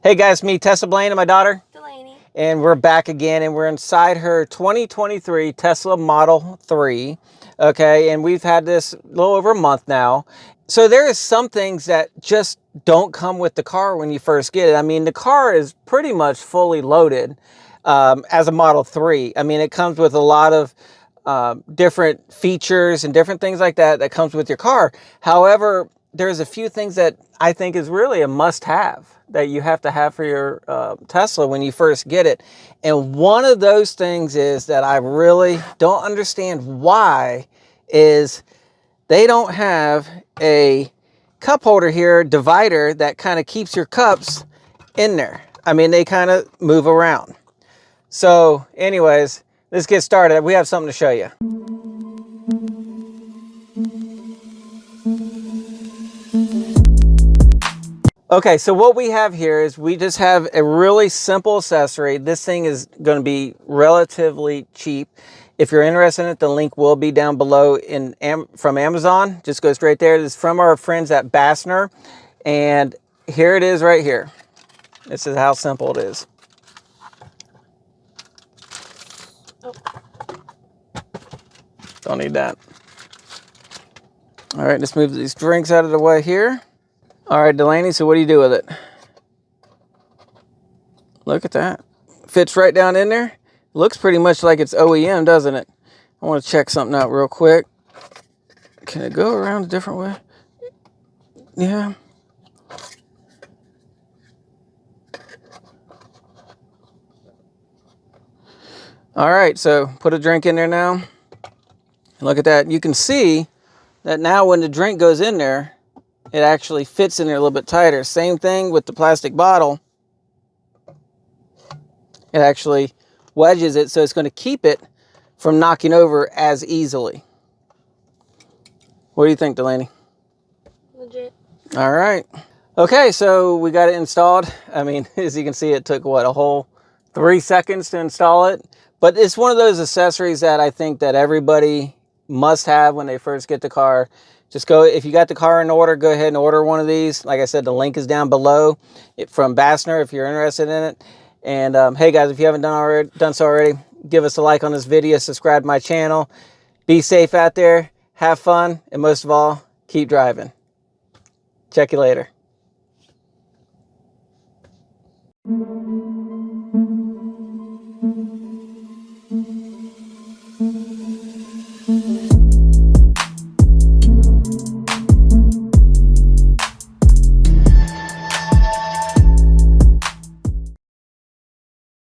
Hey guys, me, Tesla Blaine, and my daughter Delaney. And we're back again, and we're inside her 2023 Tesla Model 3. Okay, and we've had this a little over a month now. So there is some things that just don't come with the car when you first get it. I mean, the car is pretty much fully loaded as a Model 3. I mean, it comes with a lot of different features and different things like that that comes with your car. However, there's a few things that I think is really a must-have that you have to have for your Tesla when you first get it. And one of those things is that I really don't understand why is they don't have a cup holder here, divider, that kind of keeps your cups in there. I mean, they kind of move around. So anyways, let's get started. We have something to show you. Okay, so what we have here is we just have a really simple accessory. This thing is going to be relatively cheap. If you're interested in it, the link will be down below from Amazon. Just go straight there. This is from our friends at Basenor. And here it is right here. This is how simple it is. Oh. Don't need that. All right, let's move these drinks out of the way here. All right, Delaney, so what do you do with it? Look at that. Fits right down in there. Looks pretty much like it's OEM, doesn't it? I want to check something out real quick. Can it go around a different way? Yeah. All right, so put a drink in there now. Look at that. You can see that now when the drink goes in there, it actually fits in there a little bit tighter. Same thing with the plastic bottle. It actually wedges it, so it's going to keep it from knocking over as easily. What do you think, Delaney? Legit. All right. Okay, so we got it installed. I mean, as you can see, it took, what, a whole 3 seconds to install it. But it's one of those accessories that I think that everybody must have when they first get the car. Just go, if you got the car in order, go ahead and order one of these. Like I said, the link is down below from Basenor if you're interested in it. And hey guys, if you haven't done so already, give us a like on this video, subscribe to my channel. Be safe out there, have fun, and most of all, keep driving. Check you later.